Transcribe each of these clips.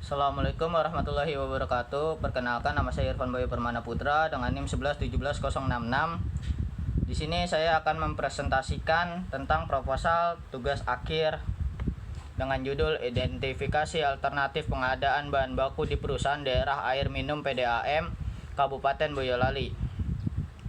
Assalamualaikum warahmatullahi wabarakatuh. Perkenalkan, nama saya Irfan Bayu Permana Putra dengan NIM 1117066. Di sini saya akan mempresentasikan tentang proposal tugas akhir dengan judul Identifikasi Alternatif Pengadaan Bahan Baku di Perusahaan Daerah Air Minum PDAM Kabupaten Boyolali.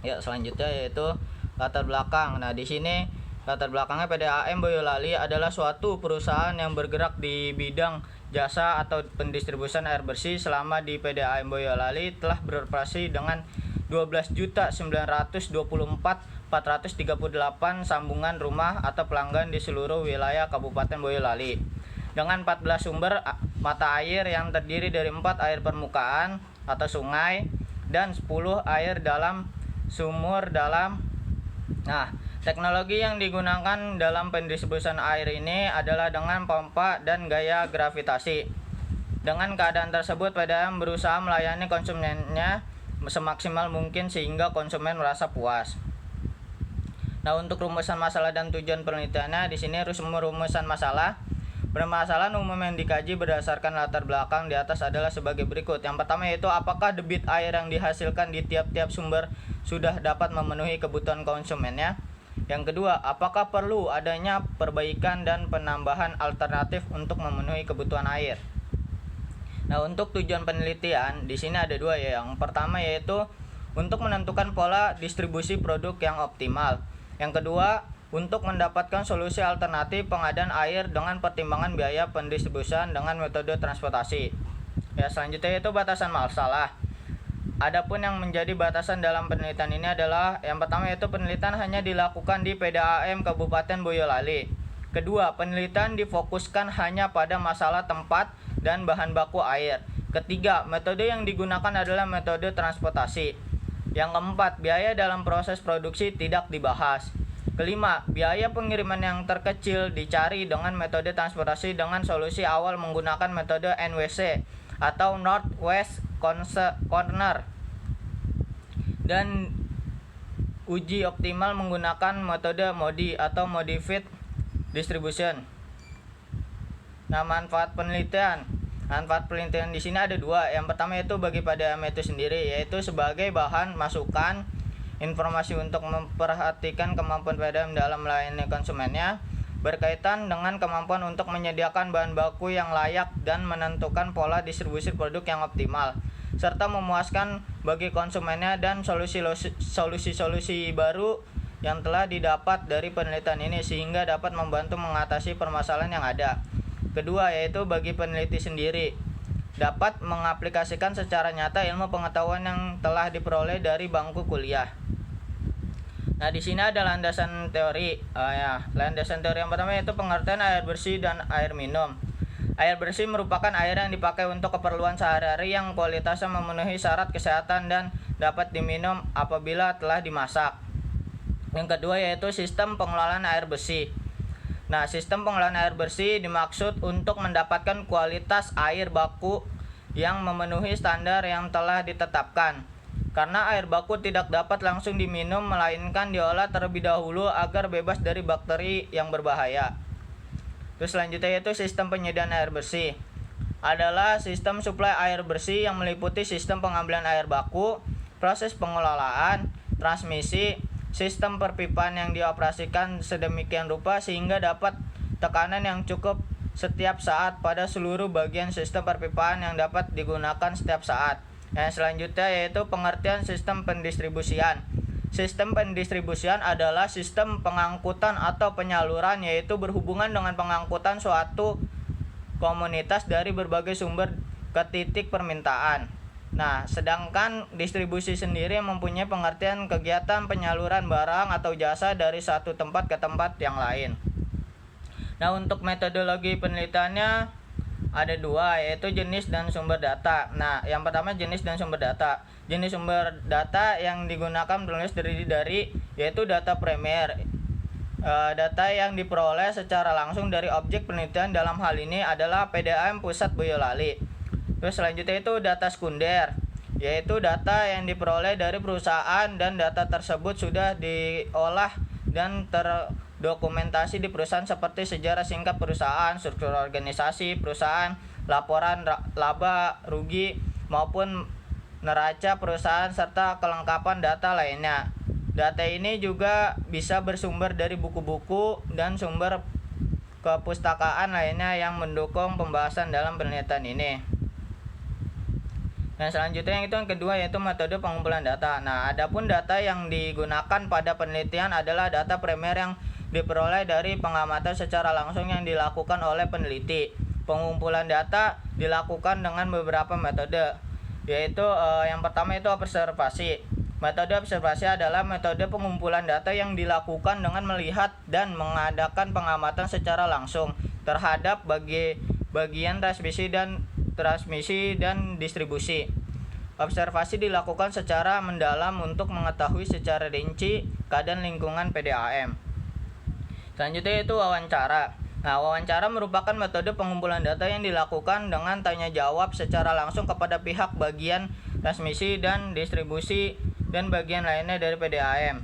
Ya, selanjutnya yaitu latar belakang. Nah, di sini latar belakangnya PDAM Boyolali adalah suatu perusahaan yang bergerak di bidang jasa atau pendistribusian air bersih. Selama di PDAM Boyolali telah beroperasi dengan 12.924.438 sambungan rumah atau pelanggan di seluruh wilayah Kabupaten Boyolali dengan 14 sumber mata air yang terdiri dari 4 air permukaan atau sungai dan 10 air dalam sumur dalam. Nah, teknologi yang digunakan dalam pendistribusian air ini adalah dengan pompa dan gaya gravitasi. Dengan keadaan tersebut, PDAM berusaha melayani konsumennya semaksimal mungkin sehingga konsumen merasa puas. Nah, untuk rumusan masalah dan tujuan penelitiannya, di sini rumusan masalah. Permasalahan umum yang dikaji berdasarkan latar belakang di atas adalah sebagai berikut. Yang pertama yaitu apakah debit air yang dihasilkan di tiap-tiap sumber sudah dapat memenuhi kebutuhan konsumennya. Yang kedua, apakah perlu adanya perbaikan dan penambahan alternatif untuk memenuhi kebutuhan air. Nah, untuk tujuan penelitian di sini ada dua ya. Yang pertama yaitu untuk menentukan pola distribusi produk yang optimal. Yang kedua, untuk mendapatkan solusi alternatif pengadaan air dengan pertimbangan biaya pendistribusian dengan metode transportasi. Ya, selanjutnya yaitu batasan masalah. Adapun yang menjadi batasan dalam penelitian ini adalah yang pertama yaitu penelitian hanya dilakukan di PDAM Kabupaten Boyolali. Kedua, penelitian difokuskan hanya pada masalah tempat dan bahan baku air. Ketiga, metode yang digunakan adalah metode transportasi. Yang keempat, biaya dalam proses produksi tidak dibahas. Kelima, biaya pengiriman yang terkecil dicari dengan metode transportasi dengan solusi awal menggunakan metode NWC atau Northwest Corner dan uji optimal menggunakan metode MODI atau Modified Distribution. Nah, manfaat penelitian. Manfaat penelitian di sini ada dua. Yang pertama yaitu bagi PDAM itu sendiri, yaitu sebagai bahan masukan informasi untuk memperhatikan kemampuan PDAM dalam melayani konsumennya berkaitan dengan kemampuan untuk menyediakan bahan baku yang layak dan menentukan pola distribusi produk yang optimal serta memuaskan bagi konsumennya dan solusi-solusi baru yang telah didapat dari penelitian ini sehingga dapat membantu mengatasi permasalahan yang ada. Kedua yaitu bagi peneliti sendiri dapat mengaplikasikan secara nyata ilmu pengetahuan yang telah diperoleh dari bangku kuliah. Nah, di sini ada landasan teori. Landasan teori yang pertama yaitu pengertian air bersih dan air minum. Air bersih merupakan air yang dipakai untuk keperluan sehari-hari yang kualitasnya memenuhi syarat kesehatan dan dapat diminum apabila telah dimasak. Yang kedua yaitu sistem pengelolaan air bersih. Nah, sistem pengelolaan air bersih dimaksud untuk mendapatkan kualitas air baku yang memenuhi standar yang telah ditetapkan. Karena air baku tidak dapat langsung diminum melainkan diolah terlebih dahulu agar bebas dari bakteri yang berbahaya. Terus selanjutnya yaitu sistem penyediaan air bersih. Adalah sistem suplai air bersih yang meliputi sistem pengambilan air baku, proses pengelolaan, transmisi, sistem perpipaan yang dioperasikan sedemikian rupa sehingga dapat tekanan yang cukup setiap saat pada seluruh bagian sistem perpipaan yang dapat digunakan setiap saat. Yang selanjutnya yaitu pengertian sistem pendistribusian. Sistem pendistribusian adalah sistem pengangkutan atau penyaluran yaitu berhubungan dengan pengangkutan suatu komunitas dari berbagai sumber ke titik permintaan. Nah, sedangkan distribusi sendiri mempunyai pengertian kegiatan penyaluran barang atau jasa dari satu tempat ke tempat yang lain. Nah, untuk metodologi penelitiannya ada dua yaitu jenis dan sumber data. Nah, yang pertama jenis dan sumber data. Jenis sumber data yang digunakan terdiri dari yaitu data primer. Data yang diperoleh secara langsung dari objek penelitian dalam hal ini adalah PDAM Pusat Boyolali. Terus selanjutnya itu data sekunder, yaitu data yang diperoleh dari perusahaan dan data tersebut sudah diolah dan terdokumentasi di perusahaan seperti sejarah singkat perusahaan, struktur organisasi perusahaan, laporan laba, rugi, maupun neraca perusahaan serta kelengkapan data lainnya. Data ini juga bisa bersumber dari buku-buku dan sumber kepustakaan lainnya yang mendukung pembahasan dalam penelitian ini. Nah, selanjutnya yang kedua yaitu metode pengumpulan data. Nah, adapun data yang digunakan pada penelitian adalah data primer yang diperoleh dari pengamatan secara langsung yang dilakukan oleh peneliti. Pengumpulan data dilakukan dengan beberapa metode, yaitu yang pertama itu observasi. Metode observasi adalah metode pengumpulan data yang dilakukan dengan melihat dan mengadakan pengamatan secara langsung terhadap bagian transmisi dan distribusi. Observasi dilakukan secara mendalam untuk mengetahui secara rinci keadaan lingkungan PDAM. Selanjutnya itu wawancara. Nah, wawancara merupakan metode pengumpulan data yang dilakukan dengan tanya jawab secara langsung kepada pihak bagian transmisi dan distribusi dan bagian lainnya dari PDAM.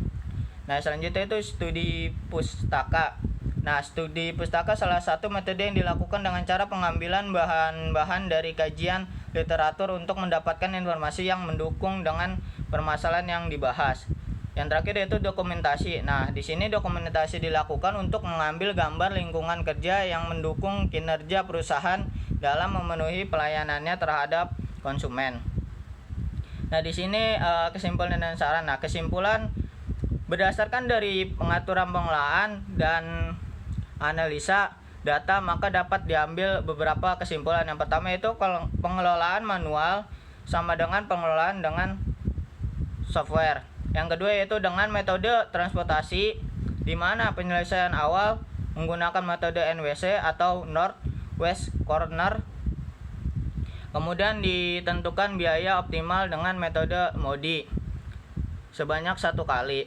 Nah, selanjutnya itu studi pustaka. Nah, studi pustaka salah satu metode yang dilakukan dengan cara pengambilan bahan-bahan dari kajian literatur untuk mendapatkan informasi yang mendukung dengan permasalahan yang dibahas. Yang terakhir yaitu dokumentasi. Nah, di sini dokumentasi dilakukan untuk mengambil gambar lingkungan kerja yang mendukung kinerja perusahaan dalam memenuhi pelayanannya terhadap konsumen. Nah, di sini kesimpulan dan saran. Nah, kesimpulan berdasarkan dari pengaturan pengelolaan dan analisa data, maka dapat diambil beberapa kesimpulan. Yang pertama itu pengelolaan manual sama dengan pengelolaan dengan software. Yang kedua yaitu dengan metode transportasi, di mana penyelesaian awal menggunakan metode NWC atau North West Corner. Kemudian ditentukan biaya optimal dengan metode MODI sebanyak 1 kali.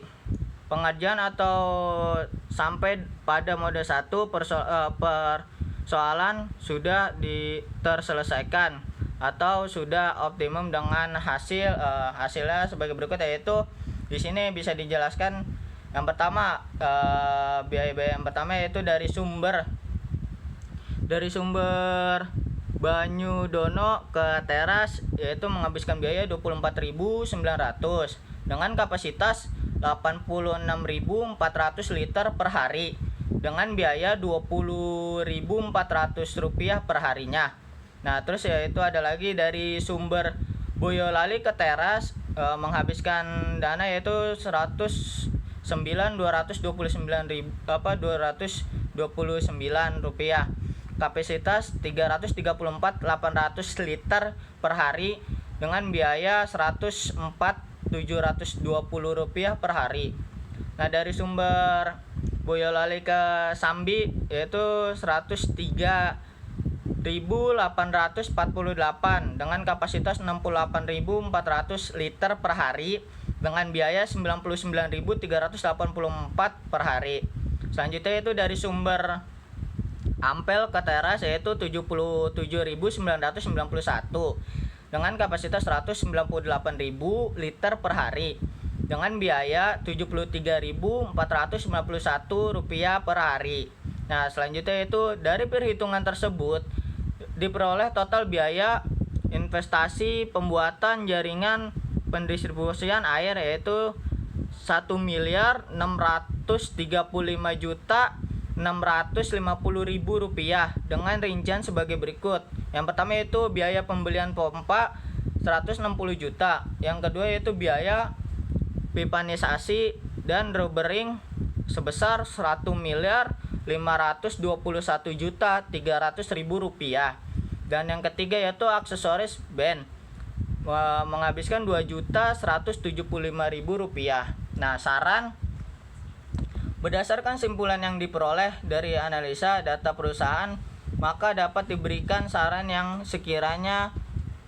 Pengerjaan atau sampai pada mode 1 persoalan sudah terselesaikan atau sudah optimum dengan hasilnya sebagai berikut, yaitu di sini bisa dijelaskan yang pertama biaya-biaya yang pertama yaitu dari sumber Banyudono ke teras yaitu menghabiskan biaya 24.900 dengan kapasitas 86.400 liter per hari dengan biaya Rp20.400 per harinya. Nah, terus yaitu ada lagi dari sumber Boyolali ke teras menghabiskan dana yaitu 229 rupiah. Kapasitas 334.800 liter per hari dengan biaya 104.720 rupiah per hari. Nah, dari sumber Boyolali ke Sambi yaitu 103.848 dengan kapasitas 68.400 liter per hari dengan biaya 99.384 per hari. Selanjutnya itu dari sumber Ampel ke teras yaitu 77.991 dengan kapasitas 198.000 liter per hari dengan biaya Rp73.491 per hari. Nah, selanjutnya itu dari perhitungan tersebut diperoleh total biaya investasi pembuatan jaringan pendistribusian air yaitu Rp1.635.650.000 dengan rincian sebagai berikut. Yang pertama yaitu biaya pembelian pompa 160 juta. Yang kedua yaitu biaya pipanisasi dan rubbering sebesar Rp1.521.300.000. Dan yang ketiga yaitu aksesoris band menghabiskan Rp2.175.000. Nah, saran berdasarkan simpulan yang diperoleh dari analisa data perusahaan, maka dapat diberikan saran yang sekiranya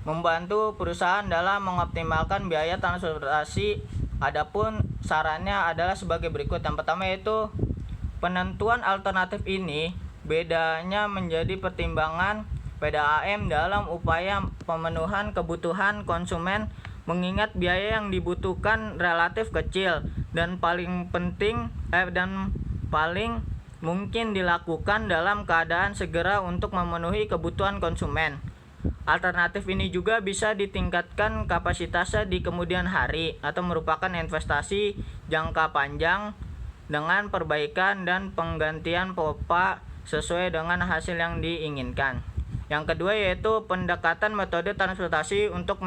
membantu perusahaan dalam mengoptimalkan biaya transportasi. Adapun sarannya adalah sebagai berikut. Yang pertama yaitu penentuan alternatif ini bedanya menjadi pertimbangan PDAM dalam upaya pemenuhan kebutuhan konsumen, mengingat biaya yang dibutuhkan relatif kecil dan paling mungkin dilakukan dalam keadaan segera untuk memenuhi kebutuhan konsumen. Alternatif ini juga bisa ditingkatkan kapasitasnya di kemudian hari atau merupakan investasi jangka panjang dengan perbaikan dan penggantian pompa sesuai dengan hasil yang diinginkan. Yang kedua yaitu pendekatan metode transportasi untuk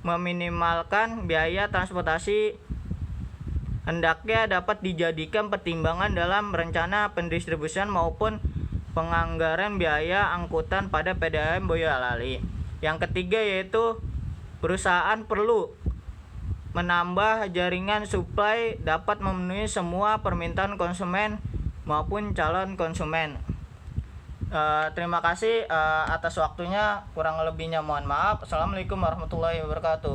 meminimalkan biaya transportasi hendaknya dapat dijadikan pertimbangan dalam rencana pendistribusian maupun penganggaran biaya angkutan pada PDAM Boyolali. Yang ketiga yaitu perusahaan perlu menambah jaringan suplai dapat memenuhi semua permintaan konsumen maupun calon konsumen. Terima kasih atas waktunya, kurang lebihnya mohon maaf. Assalamualaikum warahmatullahi wabarakatuh.